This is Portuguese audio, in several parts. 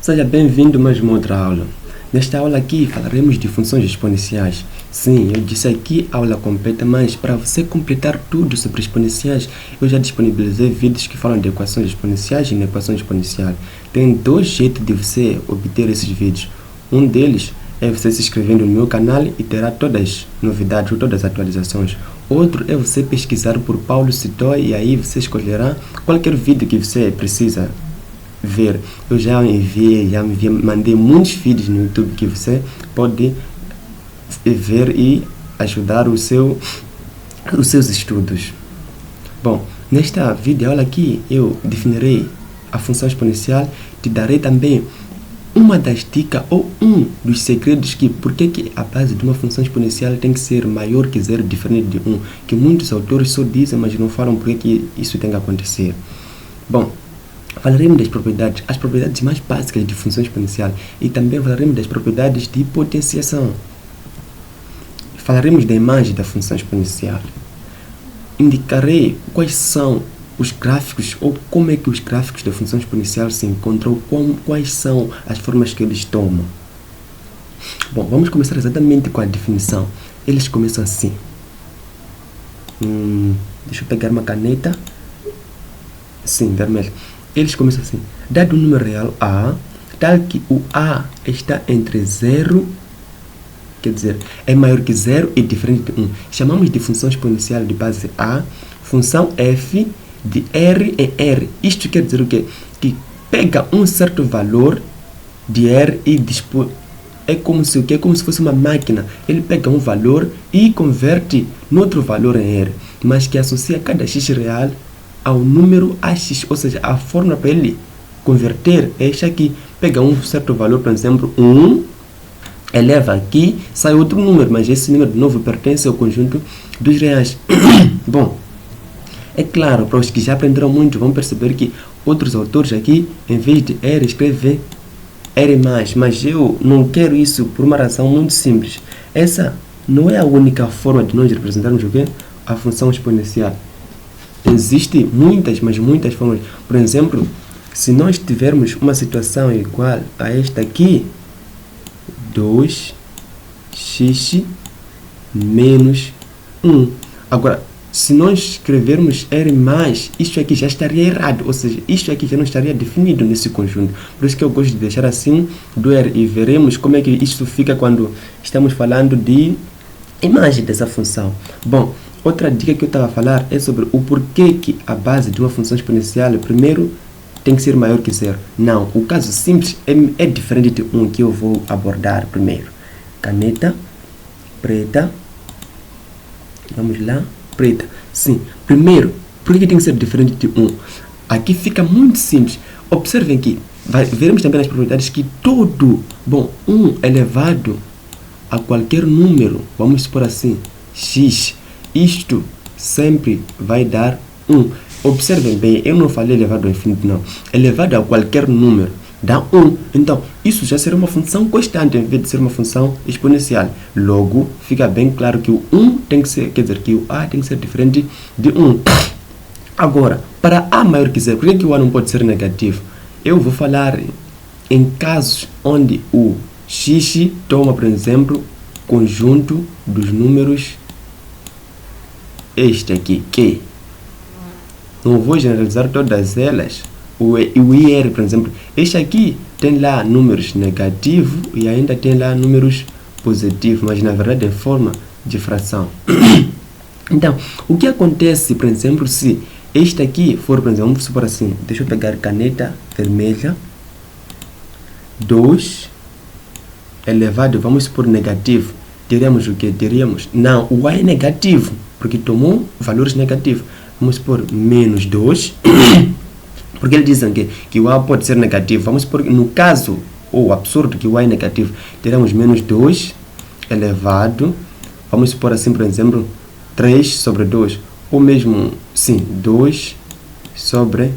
Seja bem-vindo a mais uma outra aula. Nesta aula aqui falaremos de funções exponenciais. Sim, eu disse aqui aula completa, mas para você completar tudo sobre exponenciais, eu já disponibilizei vídeos que falam de equações exponenciais e de equação exponencial. Tem dois jeitos de você obter esses vídeos. Um deles é você se inscrevendo no meu canal e terá todas as novidades ou todas as atualizações. Outro é você pesquisar por Paulo Sitói e aí você escolherá qualquer vídeo que você precisa ver. Eu já mandei muitos vídeos no YouTube que você pode ver e ajudar os seus estudos. Bom, nesta videoaula aqui eu definirei a função exponencial, te darei também uma das dicas ou um dos segredos porque a base de uma função exponencial tem que ser maior que zero, diferente de 1, que muitos autores só dizem, mas não falam porque que isso tem que acontecer. Bom, falaremos das propriedades, as propriedades mais básicas de função exponencial, e também falaremos das propriedades de potenciação. Falaremos da imagem da função exponencial. Indicarei quais são os gráficos ou como é que os gráficos da função exponencial se encontram, quais são as formas que eles tomam. Bom, vamos começar exatamente com a definição. Eles começam assim. Deixa eu pegar uma caneta. Sim, vermelho. Eles começam assim: dado um número real A, tal que o A está entre 0, quer dizer, é maior que 0 e diferente de 1. Chamamos de função exponencial de base A, função f de R em R. Isto quer dizer o quê? Que pega um certo valor de R e dispõe. É como se fosse uma máquina. Ele pega um valor e converte no outro valor em R, mas que associa cada x real ao número AX, ou seja, a fórmula para ele converter é esta aqui. Pega um certo valor, por exemplo, 1, eleva aqui, sai outro número, mas esse número de novo pertence ao conjunto dos reais. Bom, é claro, para os que já aprenderam muito, vão perceber que outros autores aqui, em vez de R, escrevem R+, mas eu não quero isso por uma razão muito simples. Essa não é a única forma de nós representarmos o quê? A função exponencial. Existem muitas, mas muitas formas. Por exemplo, se nós tivermos uma situação igual a esta aqui, 2x menos 1. Agora, se nós escrevermos R+, isto aqui já estaria errado, ou seja, isto aqui já não estaria definido nesse conjunto. Por isso que eu gosto de deixar assim do R, e veremos como é que isso fica quando estamos falando de imagem dessa função. Bom, outra dica que eu estava a falar é sobre o porquê que a base de uma função exponencial primeiro tem que ser maior que 0. Não, o caso simples é diferente de um que eu vou abordar primeiro. Caneta preta. Vamos lá. Preta. Sim. Primeiro, por que tem que ser diferente de 1? Aqui fica muito simples. Observem que veremos também as propriedades que 1 elevado a qualquer número, vamos supor assim, x, isto sempre vai dar 1. Observem bem, eu não falei elevado ao infinito, não. Elevado a qualquer número dá 1. Então, isso já será uma função constante em vez de ser uma função exponencial. Logo, fica bem claro que o 1 tem que ser, quer dizer, que o A tem que ser diferente de 1. Agora, para A maior que 0, por que o A não pode ser negativo? Eu vou falar em casos onde o x toma, por exemplo, conjunto dos números este aqui, Q. Não vou generalizar todas elas. O IR, por exemplo, este aqui tem lá números negativos e ainda tem lá números positivos, mas na verdade é forma de fração. Então, o que acontece, por exemplo, se este aqui for, por exemplo, vamos supor assim, deixa eu pegar caneta vermelha, 2 elevado, vamos supor negativo, teríamos o que? Teríamos, não, o A é negativo, porque tomou valores negativos. Vamos supor menos 2, porque eles dizem que o A pode ser negativo. Vamos supor que no caso, ou absurdo, que o A é negativo, teremos menos 2 elevado, vamos supor assim, por exemplo, 3 sobre 2, ou mesmo, sim, 2 sobre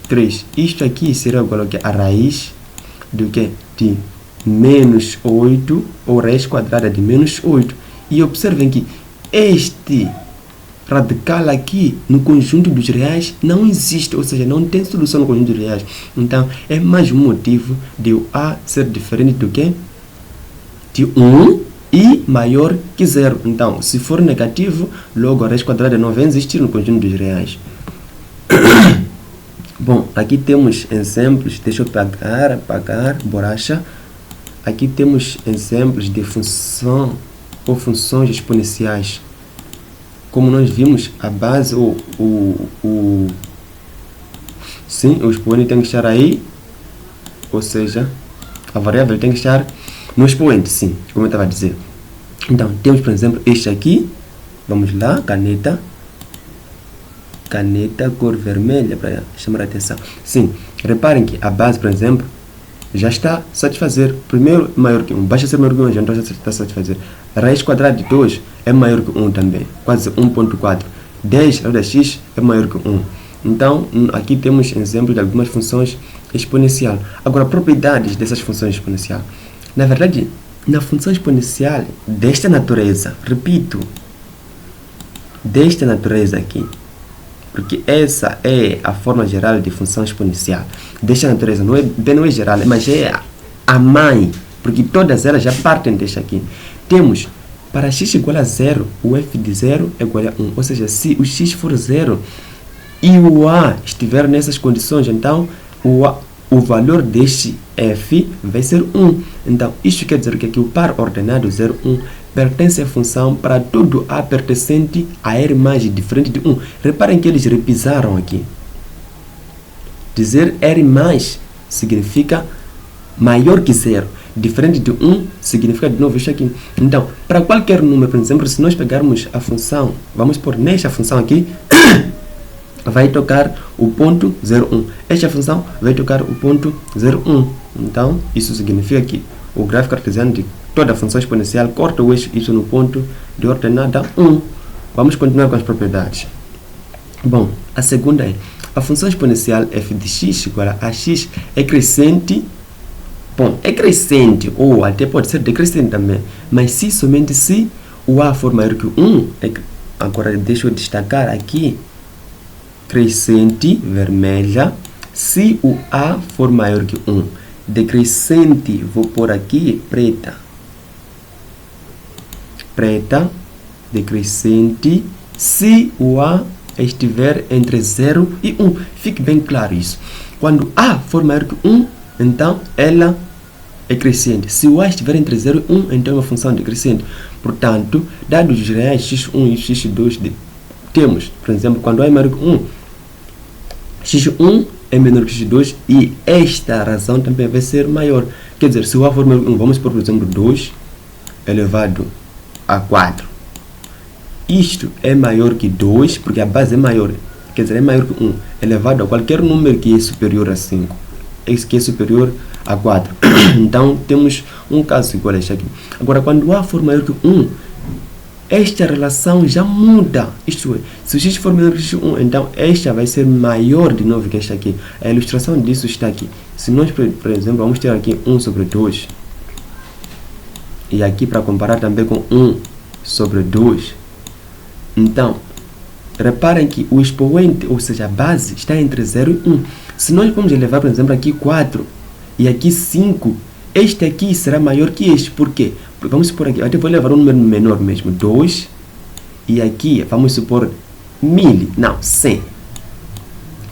3. Isto aqui será igual ao que? A raiz do que? De menos 8, ou raiz quadrada de menos 8. E observem que este radical aqui no conjunto dos reais não existe, ou seja, não tem solução no conjunto dos reais. Então, é mais um motivo de o A ser diferente do que? De 1 e maior que 0. Então, se for negativo, logo a raiz quadrada não vai existir no conjunto dos reais. Bom, aqui temos exemplos, deixa eu apagar, borracha. Aqui temos exemplos de função ou funções exponenciais. Como nós vimos, a base, sim, o expoente tem que estar aí, ou seja, a variável tem que estar no expoente, sim, como eu estava a dizer. Então, temos, por exemplo, este aqui, vamos lá, caneta, cor vermelha, para chamar a atenção. Sim, reparem que a base, por exemplo, já está a satisfazer. Primeiro é maior que 1, basta ser maior que 1, já não está a satisfazer. A raiz quadrada de 2 é maior que 1 também, quase 1.4. 10 elevado a x é maior que 1. Então, aqui temos exemplos de algumas funções exponenciais. Agora, propriedades dessas funções exponenciais. Na verdade, na função exponencial desta natureza, repito, desta natureza aqui, porque essa é a forma geral de função exponencial. Desta natureza, não é geral, mas é a mãe, porque todas elas já partem desta aqui. Temos, para x igual a 0, o f de 0 é igual a 1. Ou seja, se o x for 0 e o a estiver nessas condições, então o valor deste f vai ser 1. Então, isto quer dizer que aqui o par ordenado 0, 1 pertence à função para todo A pertencente a R mais diferente de 1. Reparem que eles repisaram aqui. Dizer R mais significa maior que 0. Diferente de 1 significa de novo isso aqui. Então, para qualquer número, por exemplo, se nós pegarmos a função, vamos por nesta função aqui, vai tocar o ponto 0,1. Esta função vai tocar o ponto 0,1. Então, isso significa que o gráfico cartesiano de toda a função exponencial corta o eixo y no ponto de ordenada 1. Vamos continuar com as propriedades. Bom, a segunda é, a função exponencial f de x igual a x é crescente. Bom, é crescente, ou até pode ser decrescente também, mas se somente se o a for maior que 1, agora deixa eu destacar aqui, crescente, vermelha, se o a for maior que 1. Decrescente, vou pôr aqui, preta, decrescente, se o a estiver entre 0 e 1. Fique bem claro isso. Quando a for maior que 1, então ela é crescente. Se o a estiver entre 0 e 1, então é uma função decrescente. Portanto, dados os reais x1 e x2, temos, por exemplo, quando a é maior que 1, x1 é menor que x2 e esta razão também vai ser maior. Quer dizer, se o a for maior que 1, vamos por exemplo, 2 elevado a 4. Isto é maior que 2, porque a base é maior. Quer dizer, é maior que 1, elevado a qualquer número que é superior a 5. Esse que é superior a 4. Então, temos um caso igual a este aqui. Agora, quando a for maior que 1, esta relação já muda. Isto é, se o x for menor que x1, então esta vai ser maior de novo que esta aqui. A ilustração disso está aqui. Se nós, por exemplo, vamos ter aqui 1 sobre 2. E aqui para comparar também com 1 sobre 2. Então, reparem que o expoente, ou seja, a base, está entre 0 e 1. Se nós vamos elevar, por exemplo, aqui 4 e aqui 5, este aqui será maior que este. Por quê? Porque vamos supor aqui, até vou levar um número menor mesmo, 2, e aqui vamos supor 1000, não, 100.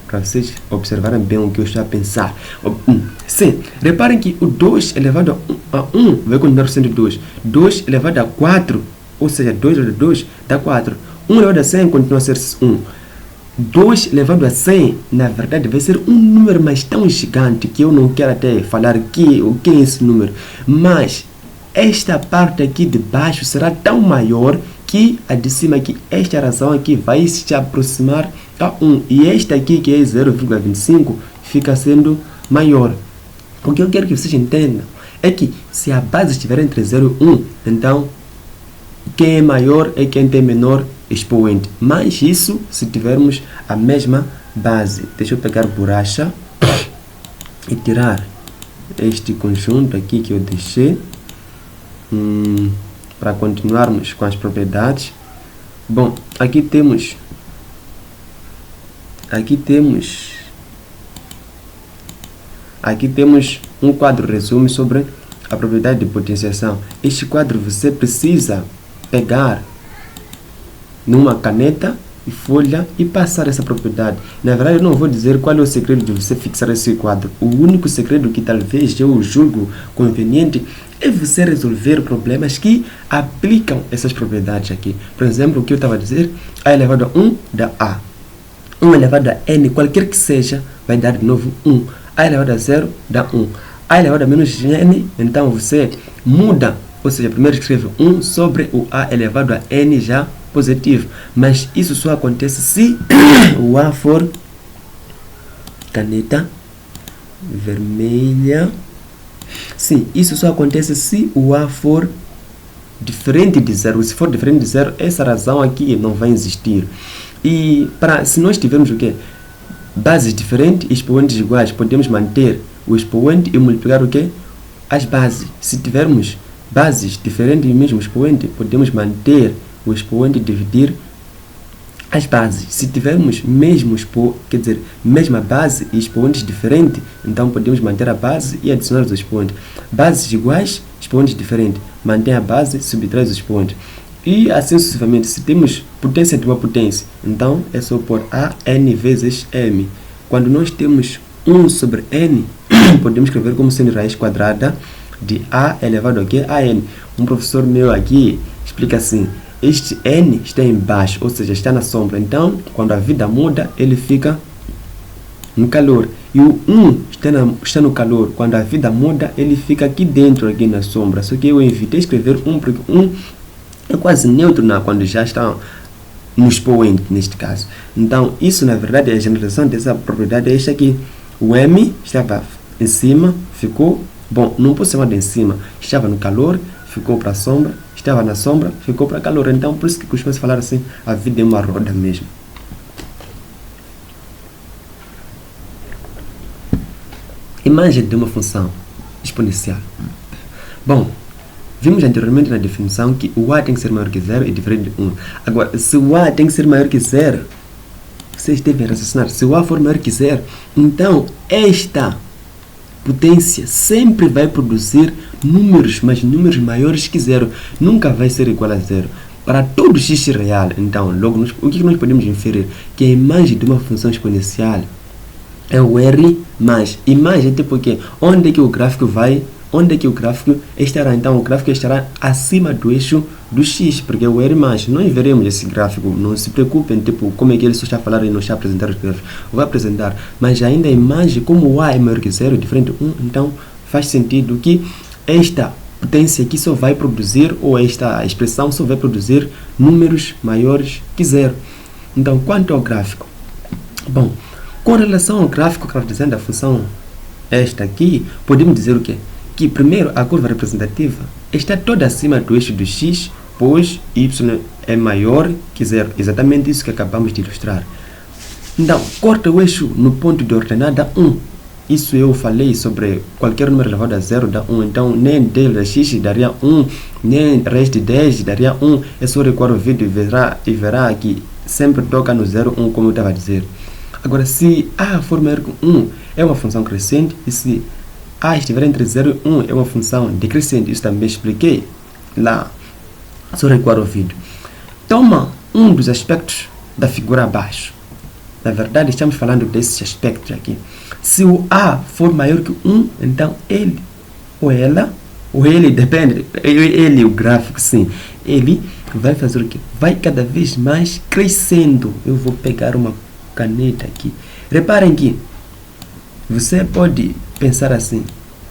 Para vocês observarem bem o que eu estou a pensar. 100. Reparem que o 2 elevado a 1 vai continuar sendo 2. 2 elevado a 4, ou seja, 2 elevado a 2 dá 4. 1 elevado a 100 continua a ser 1. 2 elevado a 100, na verdade, vai ser um número mais tão gigante que eu não quero até falar o que é esse número. Mas esta parte aqui de baixo será tão maior que a de cima aqui, esta razão aqui vai se aproximar a 1. E esta aqui, que é 0,25, fica sendo maior. O que eu quero que vocês entendam é que se a base estiver entre 0 e 1, então quem é maior é quem tem menor expoente. Mas isso se tivermos a mesma base. Deixa eu pegar borracha e tirar este conjunto aqui que eu deixei. Para continuarmos com as propriedades. Bom, aqui temos um quadro resumo sobre a propriedade de potenciação. Este quadro você precisa pegar numa caneta e folha e passar essa propriedade. Na verdade, eu não vou dizer qual é o segredo de você fixar esse quadro. O único segredo que talvez eu julgo conveniente é você resolver problemas que aplicam essas propriedades aqui. Por exemplo, o que eu estava a dizer, a elevado a 1 dá A. 1 elevado a n, qualquer que seja, vai dar de novo 1. A elevado a 0 dá 1. A elevado a menos n, então você muda, ou seja, primeiro escreve 1 sobre o A elevado a n já positivo. Mas isso só acontece se o A for caneta vermelha. Sim, isso só acontece se o A for diferente de 0. Se for diferente de 0, essa razão aqui não vai existir. E se nós tivermos o quê? Bases diferentes, expoentes iguais, podemos manter o expoente e multiplicar o quê? As bases. Se tivermos bases diferentes e mesmo expoente, podemos manter o expoente e dividir as bases. Se tivermos mesma base e expoentes diferentes, então podemos manter a base e adicionar os expoentes. Bases iguais, expoentes diferentes, mantém a base e subtrai os expoentes. E assim sucessivamente. Se temos potência de uma potência, então é só por A n vezes m. Quando nós temos 1 sobre n, podemos escrever como sendo raiz quadrada de A elevado a quê? A n. Um professor meu aqui explica assim: este n está embaixo, ou seja, está na sombra. Então, quando a vida muda, ele fica no calor. E o 1 está no calor. Quando a vida muda, ele fica aqui dentro, aqui na sombra. Só que eu evitei escrever 1, porque 1 é quase neutro quando já está no expoente, neste caso. Então, isso na verdade é a generalização dessa propriedade. Esta aqui, o m estava em cima, ficou, bom, não posso chamar de em cima, estava no calor, ficou para a sombra, estava na sombra, ficou para calor. Então, por isso que costuma-se falar assim, a vida é uma roda mesmo. Imagem de uma função exponencial. Bom, vimos anteriormente na definição que o A tem que ser maior que 0 e diferente de 1. Agora, se o A tem que ser maior que 0, vocês devem raciocinar. Se o A for maior que 0, então esta potência sempre vai produzir números, mas números maiores que 0. Nunca vai ser igual a 0. Para todo x real, então, logo, o que nós podemos inferir? Que a imagem de uma função exponencial é o R mais. Imagem tipo que onde é que o gráfico vai? Onde é que o gráfico estará? Então, o gráfico estará acima do eixo do x, porque é o R mais. Nós veremos esse gráfico, não se preocupem, tipo, como é que ele só está a falar e não está a apresentar os gráficos. Vou apresentar, mas ainda a imagem, como o A é maior que 0, diferente de 1, então faz sentido que esta potência aqui só vai produzir, ou esta expressão só vai produzir números maiores que 0. Então, quanto ao gráfico? Bom, com relação ao gráfico caracterizando a função esta aqui, podemos dizer o quê? Que primeiro a curva representativa está toda acima do eixo do x, pois y é maior que 0. Exatamente isso que acabamos de ilustrar. Então, corta o eixo no ponto de ordenada 1. Isso eu falei sobre qualquer número elevado a 0 dá 1. Então, nem del x daria 1, nem raiz de 10 daria 1. É só recuar o vídeo e verá que sempre toca no 0, 1, como eu estava a dizer. Agora, se A for maior que 1, é uma função crescente, e se A estiver entre 0 e 1, é uma função decrescente. Isso também expliquei lá. Só recuar o vídeo. Toma um dos aspectos da figura abaixo. Na verdade, estamos falando desses aspectos aqui. Se o A for maior que 1, então ele, ou ela, ou ele, depende, ele, o gráfico, sim, ele vai fazer o quê? Vai cada vez mais crescendo. Eu vou pegar uma caneta aqui. Reparem que você pode pensar assim,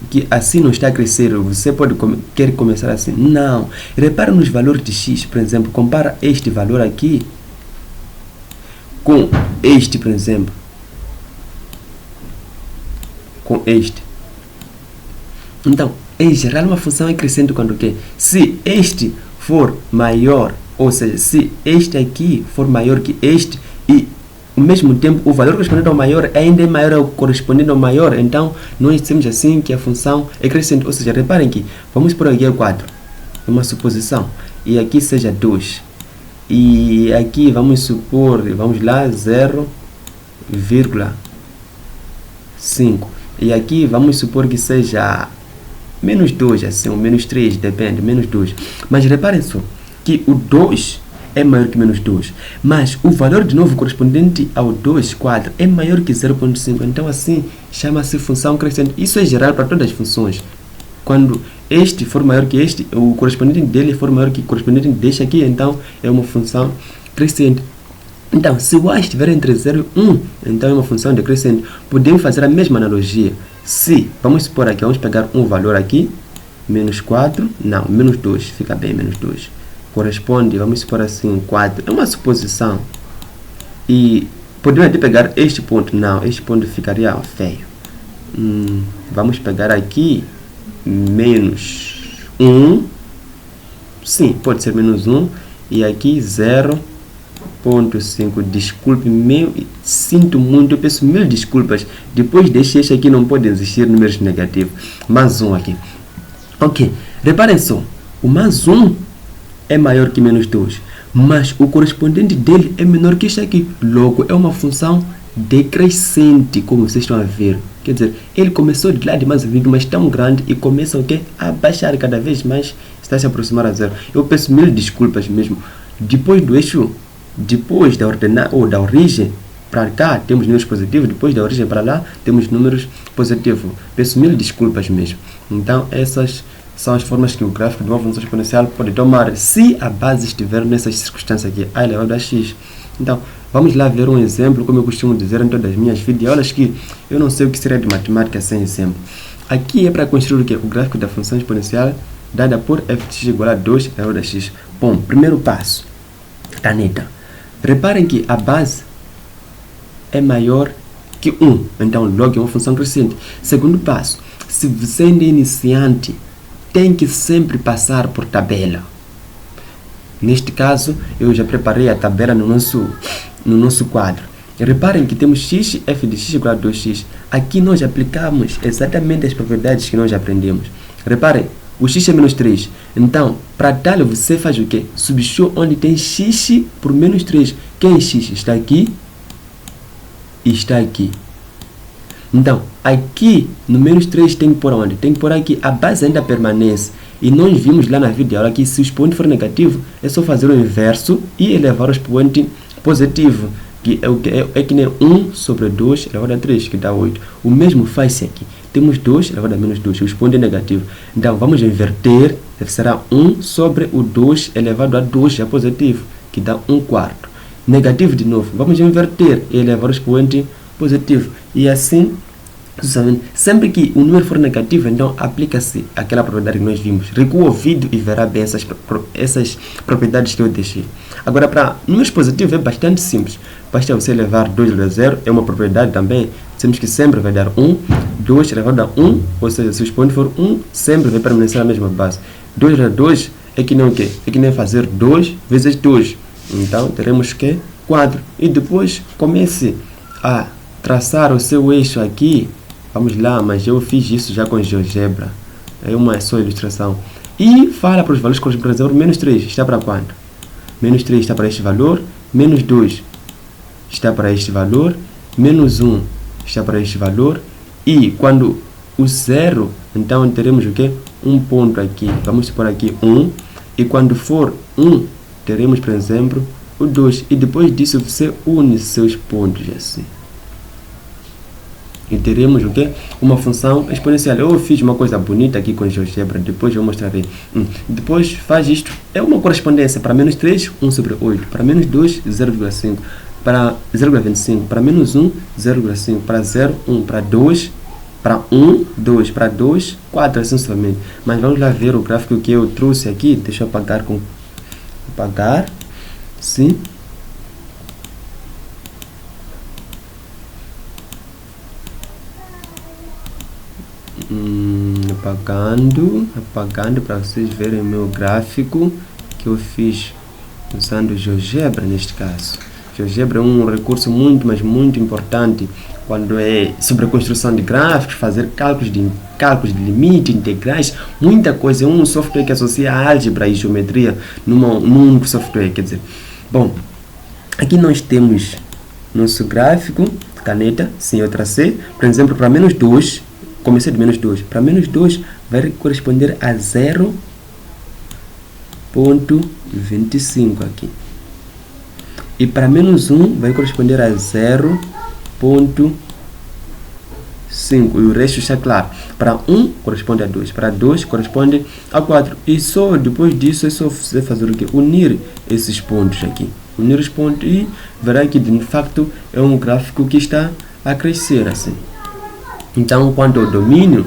que assim não está a crescer, você pode querer começar assim. Não. Repara nos valores de x, por exemplo, compara este valor aqui com este, por exemplo. Com este. Então, em geral, uma função é crescente quando o quê? Se este for maior, ou seja, se este aqui for maior que este e ao mesmo tempo o valor correspondente ao maior ainda é maior ao correspondente ao maior, então nós dizemos assim que a função é crescente. Ou seja, reparem que vamos por aqui é 4, é uma suposição, e aqui seja 2, E aqui vamos supor, vamos lá, 0,5. E aqui vamos supor que seja menos 2, assim, ou menos 3, depende, menos 2. Mas reparem só, que o 2 é maior que menos 2. Mas o valor de novo correspondente ao 2, 4, é maior que 0,5. Então assim, chama-se função crescente. Isso é geral para todas as funções. Quando este for maior que este, o correspondente dele for maior que o correspondente deste aqui, então é uma função crescente. Então, se o a estiver entre 0 e 1, então é uma função decrescente. Podemos fazer a mesma analogia. Se, vamos supor aqui, vamos pegar um valor aqui, menos 4, não, menos 2, fica bem, menos 2. Corresponde, vamos supor assim, 4. É uma suposição. E podemos até pegar este ponto. Não, este ponto ficaria feio. Vamos pegar aqui menos 1. Sim, pode ser menos 1. E aqui 0,5. Desculpe, sinto muito, eu peço mil desculpas. Depois deste aqui não pode existir números negativos. Mais 1 aqui. Ok, reparem só. O mais 1 é maior que menos 2, mas o correspondente dele é menor que este aqui. Logo, é uma função decrescente, como vocês estão a ver. Quer dizer, ele começou de lá de mais vídeo, mas tão grande, e começa o quê? A baixar cada vez mais, está se aproximar a 0. Eu peço mil desculpas mesmo. Depois do eixo, depois da origem para cá, temos números positivos. Depois da origem para lá, temos números positivos. Peço mil desculpas mesmo. Então, essas são as formas que o gráfico de uma função exponencial pode tomar se a base estiver nessas circunstâncias aqui, a elevado a x. Então, vamos lá ver um exemplo, como eu costumo dizer em todas as minhas videoaulas, que eu não sei o que seria de matemática sem exemplo. Aqui é para construir o que? O gráfico da função exponencial dada por f de x igual a 2 elevado a x. Bom, primeiro passo, caneta. Reparem que a base é maior que 1, então logo é uma função crescente. Segundo passo, se você é iniciante, tem que sempre passar por tabela. Neste caso, eu já preparei a tabela no nosso quadro. Reparem que temos x, f de x igual a 2x. Aqui nós aplicamos exatamente as propriedades que nós aprendemos. Reparem, o x é menos 3. Então, para tal, você faz o quê? Substitui onde tem x por menos 3. Quem é x? Está aqui e está aqui. Então, aqui no menos 3 tem que pôr onde? Tem que pôr aqui, a base ainda permanece. E nós vimos lá na videoaula que se o expoente for negativo, é só fazer o inverso e elevar o expoente positivo, que é que nem 1 sobre 2 elevado a 3, que dá 8. O mesmo faz-se aqui. Temos 2 elevado a menos 2, o expoente é negativo. Então, vamos inverter, será 1 sobre o 2 elevado a 2, é positivo, que dá 1 quarto. Negativo de novo, vamos inverter e elevar o expoente positivo. E assim, sempre que o número for negativo, então aplica-se aquela propriedade que nós vimos. Recua o vídeo e verá bem essas propriedades que eu deixei. Agora, para números positivos é bastante simples. Basta você elevar 2 a 0, é uma propriedade também. Temos que sempre vai dar 1, 2 elevado a 1, ou seja, se o expoente for 1, sempre vai permanecer na mesma base. 2 a 2 é que nem o quê? É que nem fazer 2 vezes 2. Então, teremos que 4. E depois comece a traçar o seu eixo aqui. Vamos lá, mas eu fiz isso já com GeoGebra. É uma só ilustração. E fala para os valores correspondentes ao menos 3. Está para quanto? Menos 3 está para este valor. Menos 2 está para este valor. Menos 1 está para este valor. E quando o 0, então teremos o quê? Um ponto aqui. Vamos supor aqui 1. E quando for 1, teremos, por exemplo, o 2. E depois disso você une seus pontos assim. E teremos o quê? Uma função exponencial. Eu fiz uma coisa bonita aqui com GeoGebra, depois eu mostrarei. Depois faz isto. É uma correspondência. Para menos 3, 1 sobre 8. Para menos 2, 0,5. Para 0,25. Para menos 1, 0,5. Para 0, 1. Para 2, para 1, 2. Para 2, 4, assim sucessivamente. Mas vamos lá ver o gráfico que eu trouxe aqui. Deixa eu apagar com... Apagar. Sim. Apagando para vocês verem o meu gráfico que eu fiz usando GeoGebra neste caso. GeoGebra é um recurso muito, mas muito importante quando é sobre a construção de gráficos, fazer cálculos de limite, integrais, muita coisa. É um software que associa a álgebra e geometria num único software, quer dizer. Bom, aqui nós temos nosso gráfico, caneta, sim, eu tracei. Por exemplo, para menos 2, comecei de menos 2. Para menos 2 vai corresponder a 0,25 aqui. E para menos 1 vai corresponder a 0,5. E o resto está claro. Para 1 corresponde a 2. Para 2 corresponde a 4. E só depois disso é só você fazer o que? Unir esses pontos aqui. Unir os pontos e verá que de facto é um gráfico que está a crescer assim. Então, quanto ao domínio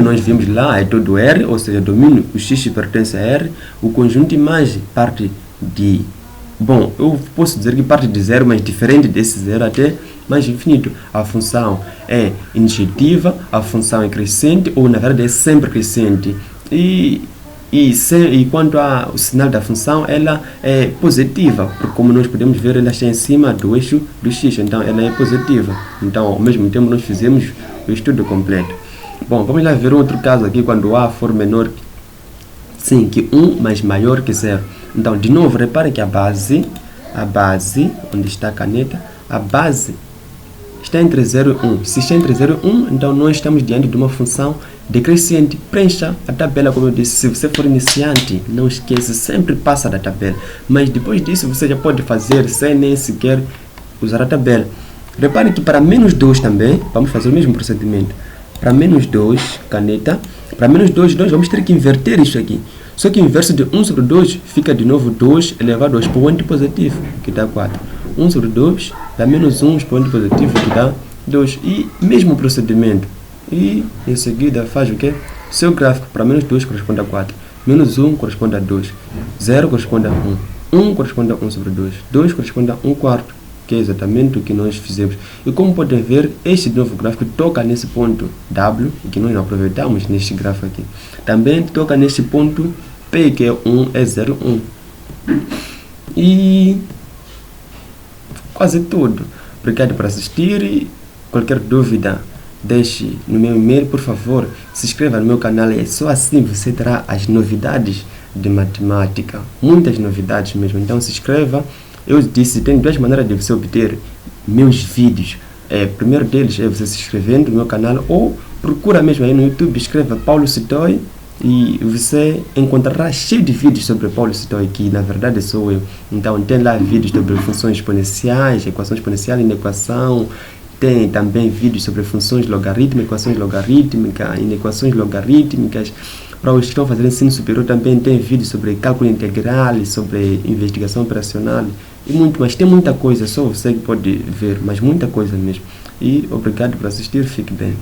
nós vimos lá é todo R, ou seja, domínio, o x pertence a R, o conjunto de imagem parte de... Bom, eu posso dizer que parte de zero, mas diferente desse zero até mais infinito. A função é injetiva, a função é crescente, ou na verdade é sempre crescente. E quanto ao sinal da função, ela é positiva, porque como nós podemos ver, ela está em cima do eixo do x, então ela é positiva. Então, ao mesmo tempo, nós fizemos o estudo completo. Bom, vamos lá ver outro caso aqui, quando A for menor, sim, que 1, mas maior que 0. Então, de novo, repare que a base, onde está a caneta, a base está entre 0 e 1. Se está entre 0 e 1, então nós estamos diante de uma função decrescente. Preencha a tabela, como eu disse. Se você for iniciante, não esqueça, sempre passa da tabela. Mas depois disso, você já pode fazer sem nem sequer usar a tabela. Repare que para menos 2 também, vamos fazer o mesmo procedimento. Para menos 2, caneta, para menos 2, nós vamos ter que inverter isso aqui. Só que o inverso de 1 sobre 2 fica de novo 2 elevado ao expoente positivo, que dá 4. 1 sobre 2 dá menos 1 expoente positivo, que dá 2. E mesmo procedimento. E em seguida faz o quê? Seu gráfico para menos 2 corresponde a 4. Menos 1 corresponde a 2. 0 corresponde a 1. 1 corresponde a 1 sobre 2. 2 corresponde a 1 quarto, que é exatamente o que nós fizemos. E como podem ver, este novo gráfico toca nesse ponto W, que nós não aproveitamos neste gráfico aqui. Também toca neste ponto P, que é 1, é 0, 1. E quase tudo. Obrigado por assistir e qualquer dúvida, deixe no meu e-mail, por favor. Se inscreva no meu canal, é só assim você terá as novidades de matemática. Muitas novidades mesmo. Então se inscreva. Eu disse, tem duas maneiras de você obter meus vídeos. Primeiro deles é você se inscrevendo no meu canal, ou procura mesmo aí no YouTube, escreva Paulo Sitoy e você encontrará cheio de vídeos sobre Paulo Sitoy, que na verdade sou eu. Então tem lá vídeos sobre funções exponenciais, equação exponencial, inequação. Tem também vídeos sobre funções logarítmicas, equações logarítmicas, inequações logarítmicas. Para os que estão fazendo ensino superior também tem vídeos sobre cálculo integral, sobre investigação operacional e muito mais. Tem muita coisa, só você que pode ver, mas muita coisa mesmo. E obrigado por assistir, fique bem.